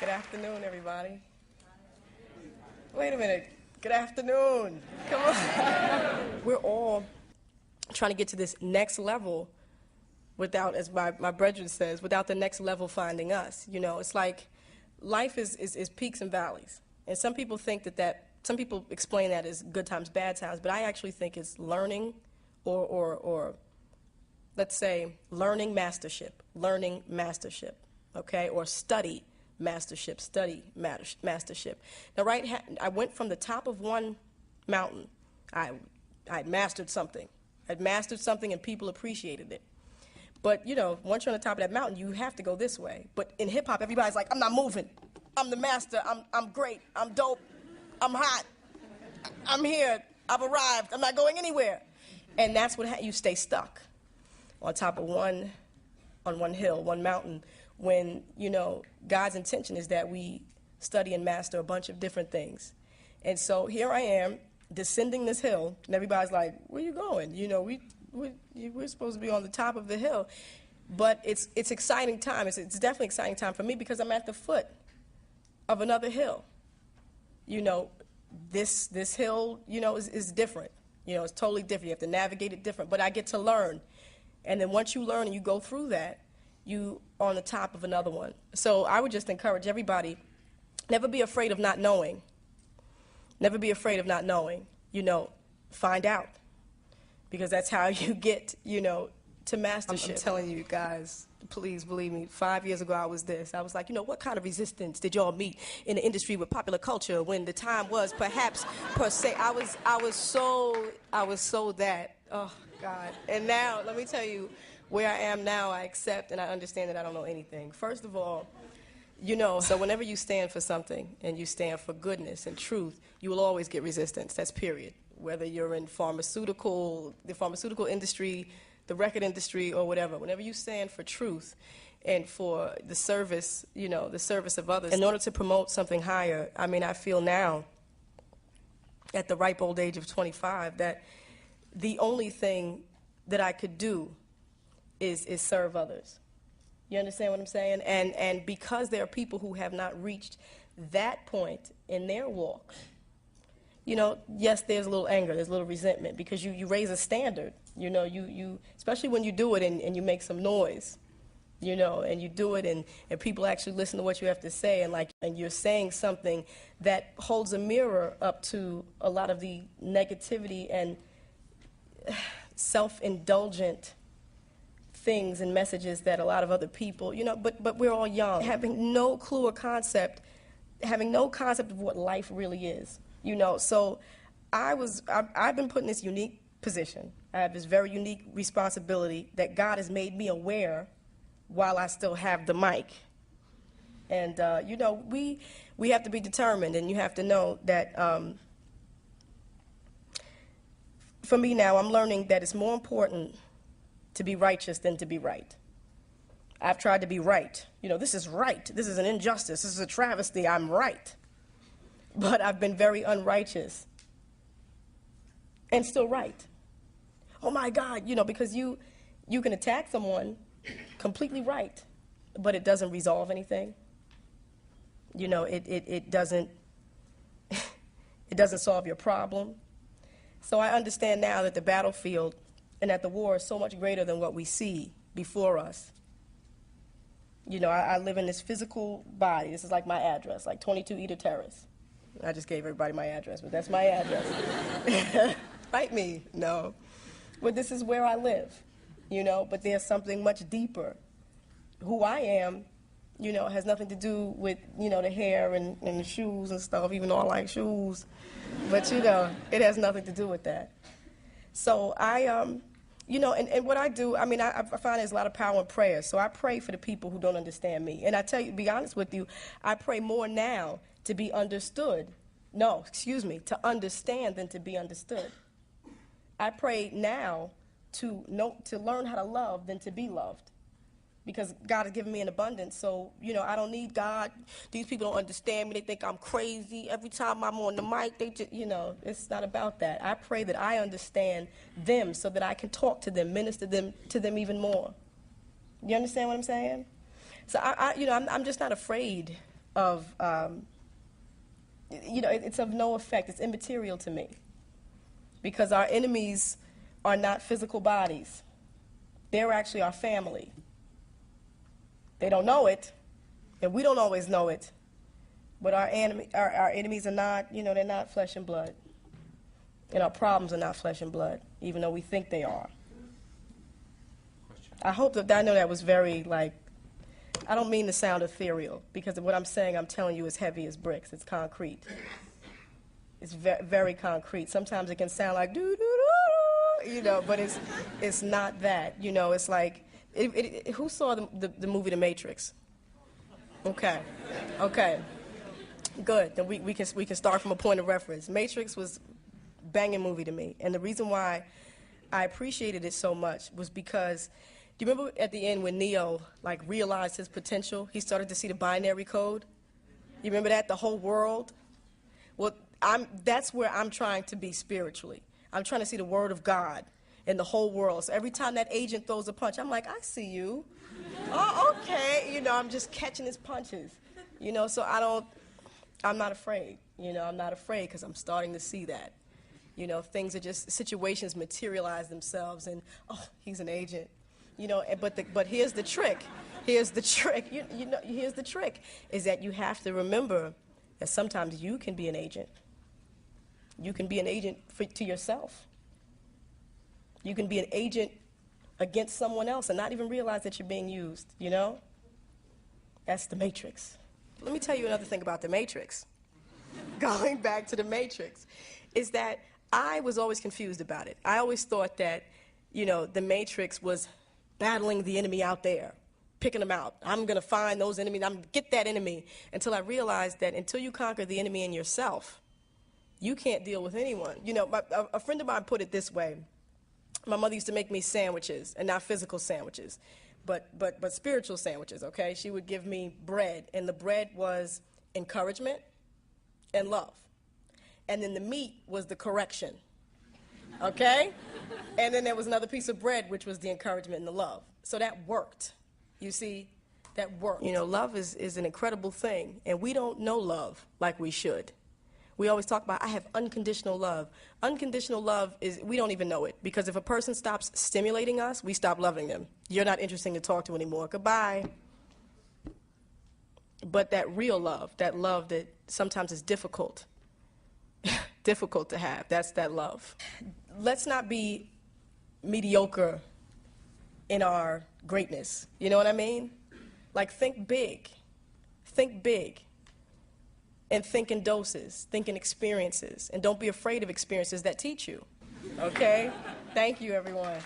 Good afternoon, everybody. Wait a minute. Good afternoon. Come on. We're all trying to get to this next level without, as my brethren says, without the next level finding us. You know, it's like life is peaks and valleys. And some people think some people explain that as good times, bad times, but I actually think it's learning or let's say learning mastership, okay, or study mastership. Now, I went from the top of one mountain. I mastered something. I'd mastered something and people appreciated it. But, you know, once you're on the top of that mountain, you have to go this way. But in hip-hop, everybody's like, I'm not moving. I'm the master. I'm great. I'm dope. I'm hot. I'm here. I've arrived. I'm not going anywhere. And that's what you stay stuck on top of one hill, one mountain, when, you know, God's intention is that we study and master a bunch of different things. And so here I am descending this hill, and everybody's like, where you going? You know, we're supposed to be on the top of the hill. But it's exciting time. It's definitely exciting time for me because I'm at the foot of another hill. You know, this hill, you know, is different. You know, it's totally different. You have to navigate it different. But I get to learn. And then once you learn and you go through that, you are on the top of another one. So I would just encourage everybody, never be afraid of not knowing. Never be afraid of not knowing. You know, find out. Because that's how you get, you know, to mastership. I'm telling you guys, please believe me, 5 years ago I was this. I was like, you know, what kind of resistance did y'all meet in the industry with popular culture when the time was perhaps per se? I was so that. Oh, God. And now, let me tell you, where I am now, I accept and I understand that I don't know anything. First of all, you know, so whenever you stand for something and you stand for goodness and truth, you will always get resistance. That's period. Whether you're in the pharmaceutical industry, the record industry, or whatever. Whenever you stand for truth and for the service, you know, the service of others, in order to promote something higher, I mean, I feel now, at the ripe old age of 25, that the only thing that I could do is serve others. You understand what I'm saying? And because there are people who have not reached that point in their walk, you know, yes, there's a little anger, there's a little resentment, because you raise a standard. You know, you especially when you do it and you make some noise, you know, and you do it and people actually listen to what you have to say, and you're saying something that holds a mirror up to a lot of the negativity and self-indulgent things and messages that a lot of other people, you know, but we're all young, having no clue or concept, having no concept of what life really is, you know. So I've been put in this unique position. I have this very unique responsibility that God has made me aware while I still have the mic. And, you know, we have to be determined, and you have to know that for me now, I'm learning that it's more important to be righteous than to be right. I've tried to be right. You know, this is right. This is an injustice. This is a travesty. I'm right. But I've been very unrighteous and still right. Oh, my God, you know, because you can attack someone completely right, but it doesn't resolve anything. You know, it doesn't solve your problem. So I understand now that the battlefield and that the war is so much greater than what we see before us. You know, I live in this physical body. This is like my address, like 22 Eder Terrace. I just gave everybody my address, but that's my address. Fight me, no. But this is where I live, you know, but there's something much deeper. Who I am, you know, has nothing to do with, you know, the hair and the shoes and stuff, even though I like shoes. But, you know, it has nothing to do with that. So you know, and what I do, I mean, I find there's a lot of power in prayer. So I pray for the people who don't understand me. And I tell you, to be honest with you, I pray more now to be understood. No, excuse me, to understand than to be understood. I pray now to learn how to love than to be loved. Because God has given me an abundance, so, you know, I don't need God. These people don't understand me. They think I'm crazy. Every time I'm on the mic, they just, you know, it's not about that. I pray that I understand them so that I can talk to them, minister to them even more. You understand what I'm saying? So, you know, I'm just not afraid of, it's of no effect. It's immaterial to me. Because our enemies are not physical bodies. They're actually our family. They don't know it, and we don't always know it. But our enemies are not, they're not flesh and blood. And our problems are not flesh and blood, even though we think they are. I hope that, I know that was very, I don't mean to sound ethereal, because what I'm saying, I'm telling you, is heavy as bricks. It's concrete. It's very concrete. Sometimes it can sound like doo-doo-doo, but it's not that. It's like, who saw the movie The Matrix? Okay. Good. Then we can start from a point of reference. Matrix was a banging movie to me, and the reason why I appreciated it so much was because, do you remember at the end when Neo realized his potential? He started to see the binary code. You remember that? The whole world. Well, that's where I'm trying to be spiritually. I'm trying to see the Word of God in the whole world. So every time that agent throws a punch, I'm like, I see you. Oh, okay. I'm just catching his punches. So I'm not afraid. I'm not afraid because I'm starting to see that. Things are just, situations materialize themselves, and, oh, he's an agent. But here's the trick. Here's the trick. Here's the trick, is that you have to remember that sometimes you can be an agent. You can be an agent to yourself. You can be an agent against someone else and not even realize that you're being used, That's the Matrix. Let me tell you another thing about the Matrix. Going back to the Matrix, is that I was always confused about it. I always thought that, the Matrix was battling the enemy out there, picking them out. I'm going to find those enemies. I'm going to get that enemy, until I realized that until you conquer the enemy in yourself, you can't deal with anyone. A friend of mine put it this way. My mother used to make me sandwiches, and not physical sandwiches, but spiritual sandwiches, okay? She would give me bread, and the bread was encouragement and love. And then the meat was the correction, okay? And then there was another piece of bread, which was the encouragement and the love. So that worked. You see, that worked. Love is an incredible thing, and we don't know love like we should. We always talk about, I have unconditional love. Unconditional love is, we don't even know it, because if a person stops stimulating us, we stop loving them. You're not interesting to talk to anymore. Goodbye. But that real love that sometimes is difficult to have, that's that love. Let's not be mediocre in our greatness. You know what I mean? Think big. Think big. And think in doses, think in experiences, and don't be afraid of experiences that teach you. Okay? Thank you, everyone.